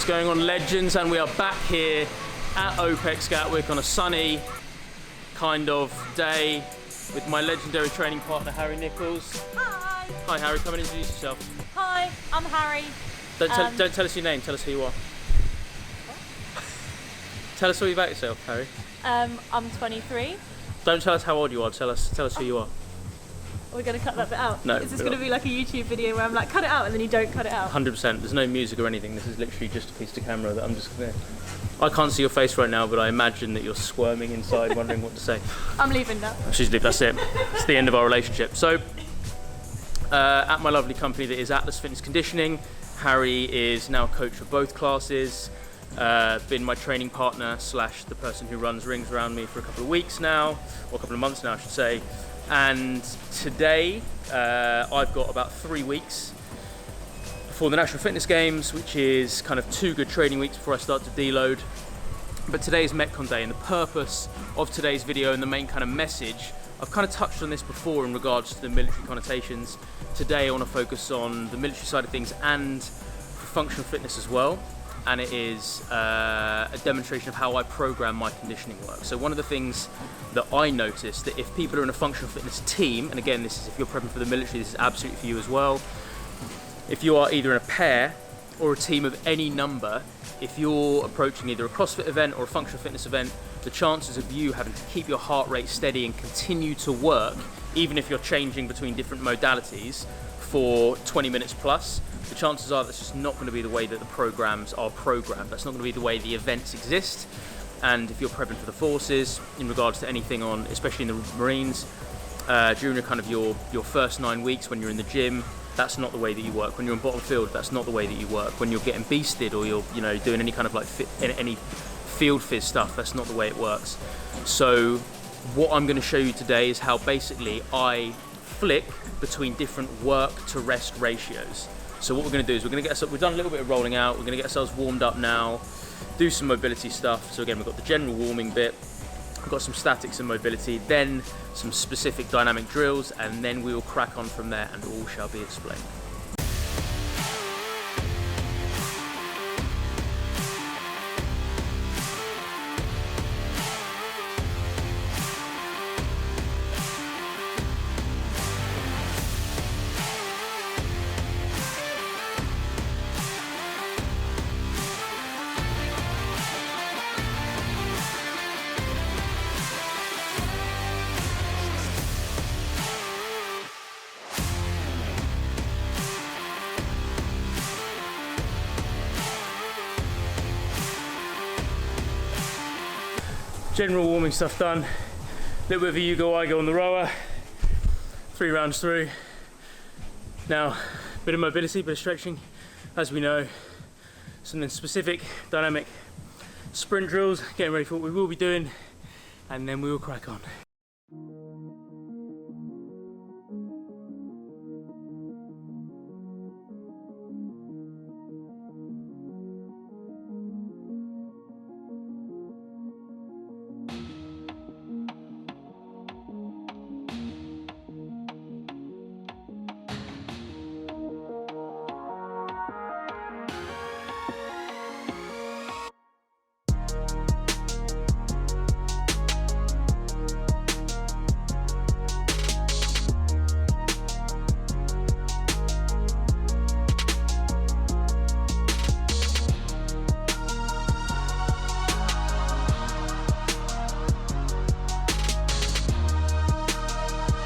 What's going on, legends? And we are back here at OPEX Gatwick on a sunny kind of day with my legendary training partner, Harry Nichols. Hi. Hi, Harry. Come and introduce yourself. Hi, I'm Harry. Don't tell us your name. Tell us who you are. Tell us all about yourself, Harry. I'm 23. Don't tell us how old you are. Tell us who you are. We're going to cut that bit out. No. Is this going to be like a YouTube video where I'm like, cut it out, and then you don't cut it out? 100%. There's no music or anything. This is literally just a piece of camera that I'm just gonna... I can't see your face right now, but I imagine that you're squirming inside, wondering what to say. I'm leaving now. She's leaving. That's it. It's the end of our relationship. So, at my lovely company that is Atlas Fitness Conditioning, Harry is now coach for both classes. Been my training partner / the person who runs rings around me for a couple of weeks now, or a couple of months now, I should say. And today, I've got about 3 weeks before the National Fitness Games, which is kind of 2 good training weeks before I start to deload. But today is Metcon Day, and the purpose of today's video and the main kind of message, I've kind of touched on this before in regards to the military connotations. Today I want to focus on the military side of things and functional fitness as well. And it is a demonstration of how I program my conditioning work. So one of the things that I noticed, that if people are in a functional fitness team, and again, this is if you're prepping for the military, this is absolutely for you as well. If you are either in a pair or a team of any number, if you're approaching either a CrossFit event or a functional fitness event, the chances of you having to keep your heart rate steady and continue to work, even if you're changing between different modalities for 20 minutes plus, the chances are that's just not going to be the way that the programs are programmed. That's not going to be the way the events exist. And if you're prepping for the forces, in regards to anything on, especially in the Marines, during your first 9 weeks when you're in the gym, that's not the way that you work. When you're on bottom field, that's not the way that you work. When you're getting beasted or you're doing any kind of like any field phys stuff, that's not the way it works. So what I'm going to show you today is how basically I flick between different work to rest ratios. So what we're going to do is we're going to get ourselves, we've done a little bit of rolling out, we're going to get ourselves warmed up now, do some mobility stuff. So again, we've got the general warming bit, we've got some statics and mobility, then some specific dynamic drills, and then we will crack on from there and all shall be explained. General warming stuff done, a little bit of a you go, I go on the rower, 3 rounds through. Now, a bit of mobility, bit of stretching, as we know, some then specific dynamic sprint drills, getting ready for what we will be doing, and then we will crack on.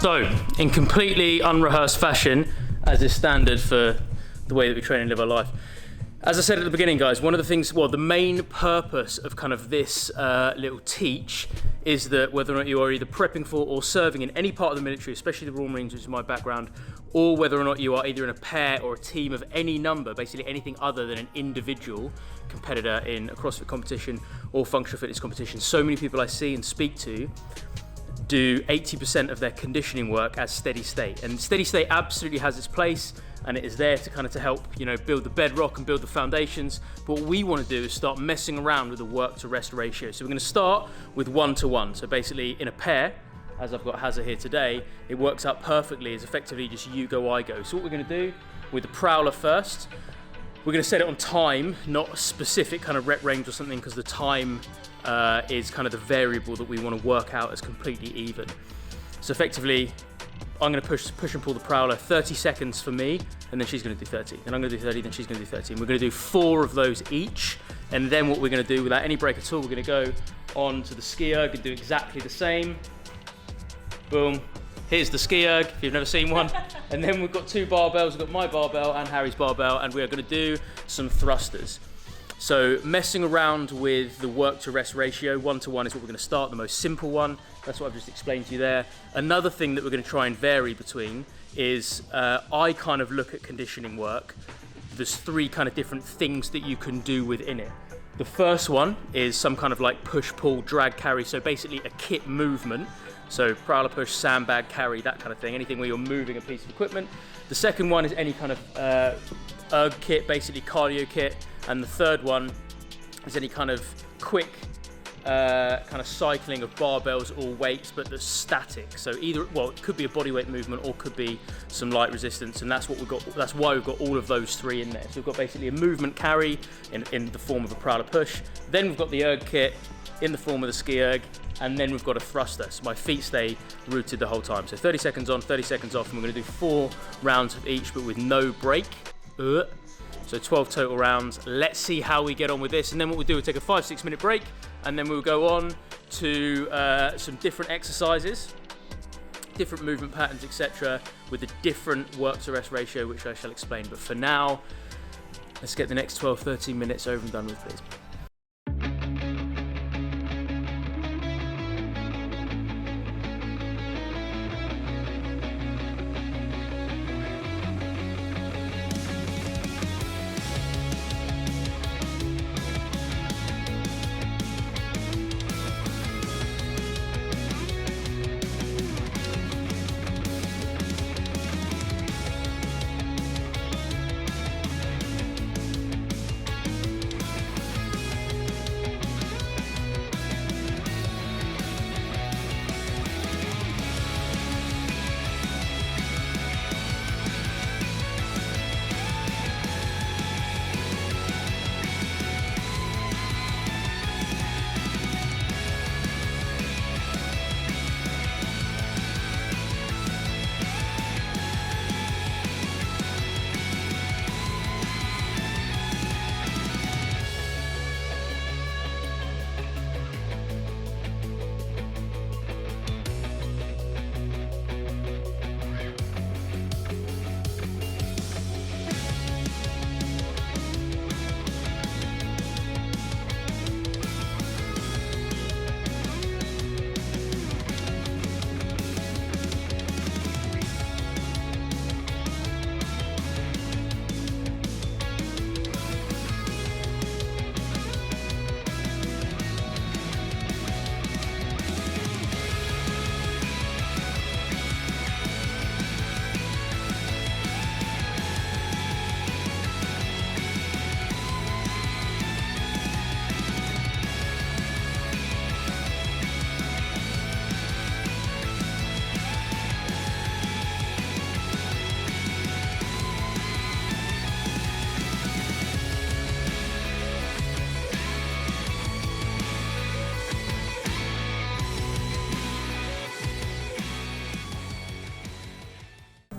So, in completely unrehearsed fashion, as is standard for the way that we train and live our life, as I said at the beginning, guys, one of the things, well, the main purpose of kind of this little teach is that whether or not you are either prepping for or serving in any part of the military, especially the Royal Marines, which is my background, or whether or not you are either in a pair or a team of any number, basically anything other than an individual competitor in a CrossFit competition or functional fitness competition. So many people I see and speak to do 80% of their conditioning work as steady state, and steady state absolutely has its place, and it is there to kind of to help build the bedrock and build the foundations. But what we want to do is start messing around with the work to rest ratio. So we're going to start with 1-to-1. So basically in a pair, as I've got Hazza here today, it works out perfectly as effectively just you go, I go. So what we're going to do with the prowler first, We're going to set it on time, not a specific kind of rep range or something, because the time is kind of the variable that we want to work out as completely even. So effectively, I'm going to push and pull the prowler 30 seconds for me, and then she's going to do 30. Then I'm going to do 30, then she's going to do 30. And we're going to do 4 of those each. And then what we're going to do, without any break at all, we're going to go on to the ski erg and do exactly the same. Boom. Here's the ski erg, if you've never seen one. And then we've got 2 barbells. We've got my barbell and Harry's barbell, and we are going to do some thrusters. So messing around with the work to rest ratio, 1-to-1 is what we're going to start, the most simple one. That's what I've just explained to you there. Another thing that we're going to try and vary between is I kind of look at conditioning work. There's 3 kind of different things that you can do within it. The first one is some kind of like push, pull, drag, carry. So basically a kit movement. So prowler push, sandbag, carry, that kind of thing. Anything where you're moving a piece of equipment. The second one is any kind of erg kit, basically cardio kit. And the third one is any kind of quick kind of cycling of barbells or weights, but that's static. So either, well, it could be a bodyweight movement or could be some light resistance, and that's what we've got. That's why we've got all of those 3 in there. So we've got basically a movement carry in the form of a prowler push. Then we've got the erg kit in the form of the ski erg, and then we've got a thruster. So my feet stay rooted the whole time. So 30 seconds on, 30 seconds off, and we're going to do 4 rounds of each, but with no break. So 12 total rounds. Let's see how we get on with this. And then what we'll do, we'll take a 5-6 minute break, and then we'll go on to some different exercises, different movement patterns, etc., with a different work to rest ratio, which I shall explain. But for now, let's get the next 12-13 minutes over and done with, please.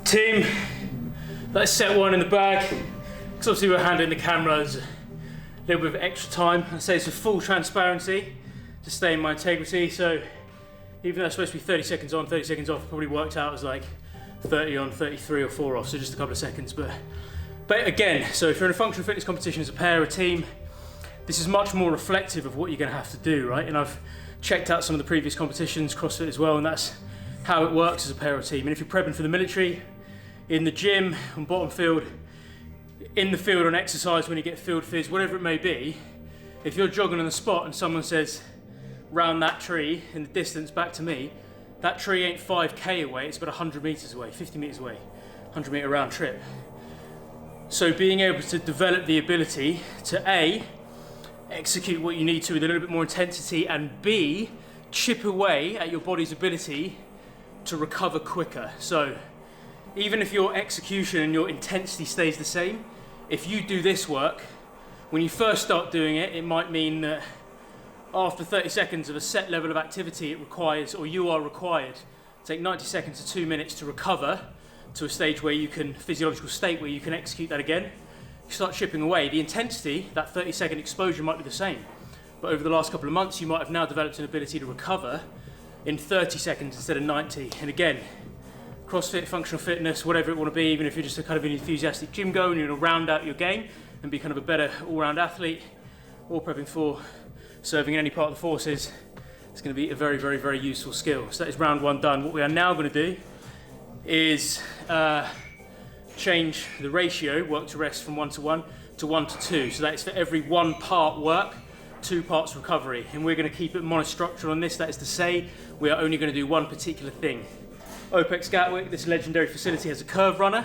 Team, let's set one in the bag, because obviously we're handling the cameras, a little bit of extra time. I say this with full transparency to stay in my integrity, so even though it's supposed to be 30 seconds on, 30 seconds off, it probably worked out as like 30 on, 33 or 4 off, so just a couple of seconds. But again, so if you're in a functional fitness competition as a pair or team, this is much more reflective of what you're going to have to do, right? And I've checked out some of the previous competitions, CrossFit as well, and that's how it works as a pair or team. And if you're prepping for the military, in the gym, on bottom field, in the field on exercise when you get field phys, whatever it may be, if you're jogging on the spot and someone says, round that tree in the distance back to me, that tree ain't 5k away, it's about 100 meters away, 50 meters away, 100 meter round trip. So being able to develop the ability to A, execute what you need to with a little bit more intensity, and B, chip away at your body's ability to recover quicker. So even if your execution and your intensity stays the same, if you do this work, when you first start doing it, it might mean that after 30 seconds of a set level of activity, it requires, or you are required, to take 90 seconds to 2 minutes to recover to a stage where you can, physiological state where you can execute that again. You start chipping away. The intensity, that 30-second exposure might be the same, but over the last couple of months, you might have now developed an ability to recover in 30 seconds instead of 90. And again, CrossFit, functional fitness, whatever it want to be, even if you're just a kind of an enthusiastic gym goer and you want to round out your game and be kind of a better all-round athlete, or prepping for serving in any part of the forces, it's going to be a very, very, very useful skill. So that is round 1 done. What we are now going to do is change the ratio, work to rest, from 1 to 1 to 1 to 2. So that is for every 1 part work, 2 parts recovery. And we're going to keep it monostructural on this. That is to say, we are only going to do one particular thing. OPEX Gatwick, this legendary facility, has a curve runner,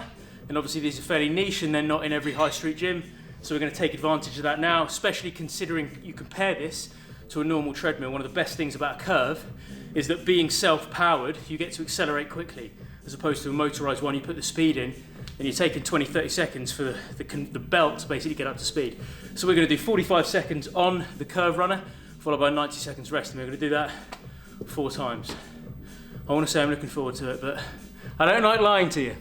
and obviously these are fairly niche and they're not in every high street gym, so we're going to take advantage of that now, especially considering you compare this to a normal treadmill. One of the best things about a curve is that being self-powered, you get to accelerate quickly, as opposed to a motorized one. You put the speed in and you're taking 20-30 seconds for the belt to basically get up to speed. So we're going to do 45 seconds on the curve runner, followed by 90 seconds rest, and we're going to do that 4 times. I want to say I'm looking forward to it, but I don't like lying to you.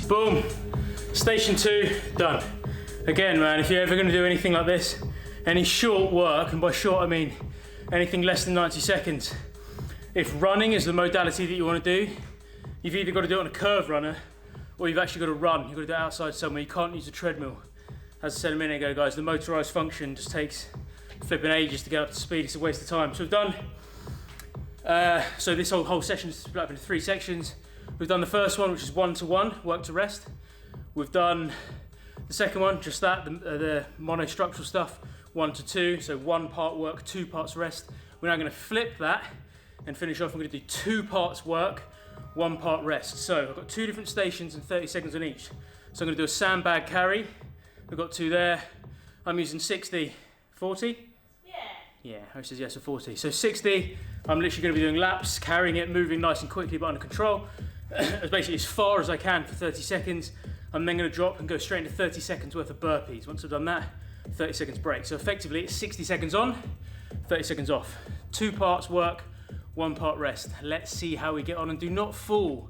Boom, station 2, done. Again, man, if you're ever gonna do anything like this, any short work, and by short I mean anything less than 90 seconds, if running is the modality that you wanna do, you've either gotta do it on a curve runner, or you've actually gotta run. You've gotta do it outside somewhere. You can't use a treadmill. As I said a minute ago, guys, the motorized function just takes flipping ages to get up to speed. It's a waste of time. So we've done, so this whole session is split up into 3 sections. We've done the first one, which is 1 to 1, work to rest. We've done the second one, just that, the monostructural stuff, 1 to 2, so 1 part work, 2 parts rest. We're now going to flip that and finish off. I'm going to do 2 parts work, 1 part rest. So I've got 2 different stations and 30 seconds on each. So I'm going to do a sandbag carry. We've got 2 there. I'm using 60, 40? Yeah, Harry says yes, a 40. So 60, I'm literally going to be doing laps, carrying it, moving nice and quickly but under control, basically as far as I can for 30 seconds. I'm then going to drop and go straight into 30 seconds worth of burpees. Once I've done that, 30 seconds break. So effectively it's 60 seconds on, 30 seconds off. 2 parts work, 1 part rest. Let's see how we get on, and do not fall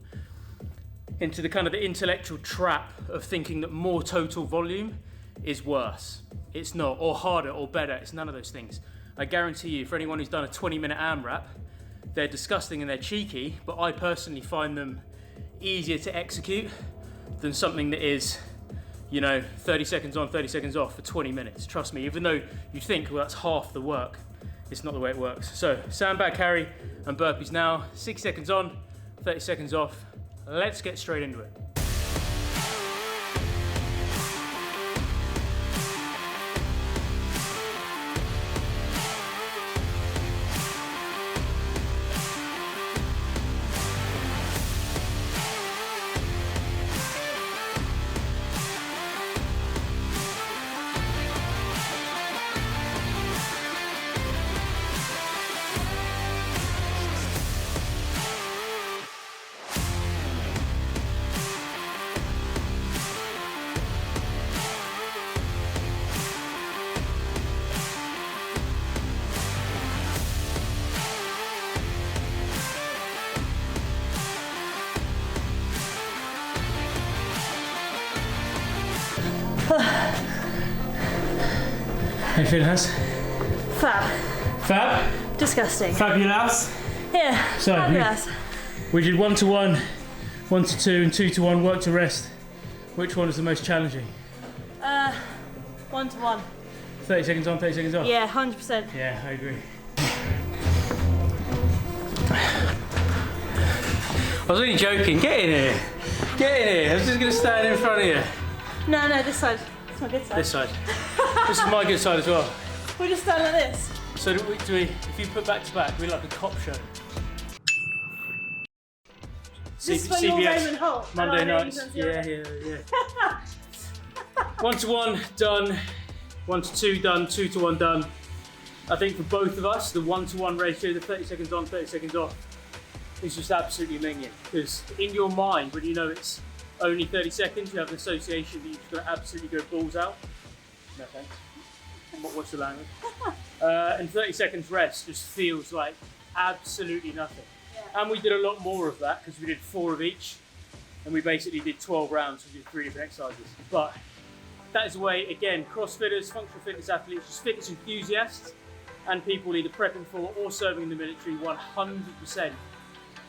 into the kind of the intellectual trap of thinking that more total volume is worse. It's not, or harder, or better. It's none of those things. I guarantee you, for anyone who's done a 20-minute AMRAP, they're disgusting and they're cheeky, but I personally find them easier to execute than something that is, 30 seconds on, 30 seconds off for 20 minutes. Trust me, even though you think, well, that's half the work, it's not the way it works. So, sandbag carry and burpees now, 6 seconds on, 30 seconds off. Let's get straight into it. How you feeling, Hans? Fab. Fab? Disgusting. Fabulous? Yeah, So, fabulous. We did 1 to 1, 1 to 2, and 2 to 1, work to rest. Which one is the most challenging? 1 to 1. 30 seconds on, 30 seconds off? Yeah, 100%. Yeah, I agree. I was only joking. Get in here. Get in here. I was just going to stand in front of you. No, this side. It's my good side. This side. This is my good side as well. We'll just stand like this. So do we, if you put back to back, we're like a cop show. This is for your Raymond Holt. Monday nights. Yeah. 1 to 1, done. 1 to 2, done. 2 to 1, done. I think for both of us, the 1 to 1 ratio, the 30 seconds on, 30 seconds off, is just absolutely minging. Because in your mind, when you know it's only 30 seconds, you have an association that you've just got to absolutely go balls out. No thanks. What's the language? And 30 seconds rest just feels like absolutely nothing. Yeah. And we did a lot more of that because we did 4 of each, and we basically did 12 rounds. We did 3 different exercises. But that is the way, again, CrossFitters, functional fitness athletes, just fitness enthusiasts, and people either prepping for or serving in the military, 100%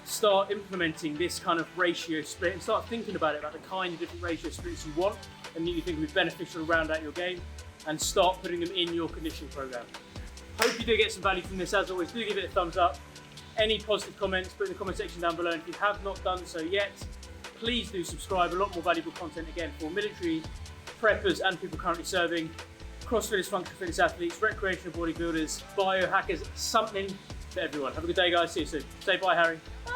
start implementing this kind of ratio split and start thinking about it, about the kind of different ratio splits you want and that you think will be beneficial to round out your game, and start putting them in your conditioning program. Hope you do get some value from this. As always, do give it a thumbs up. Any positive comments, put in the comment section down below. And if you have not done so yet, please do subscribe. A lot more valuable content again for military preppers and people currently serving, CrossFitters, functional fitness athletes, recreational bodybuilders, biohackers, something for everyone. Have a good day, guys. See you soon. Say bye, Harry. Bye.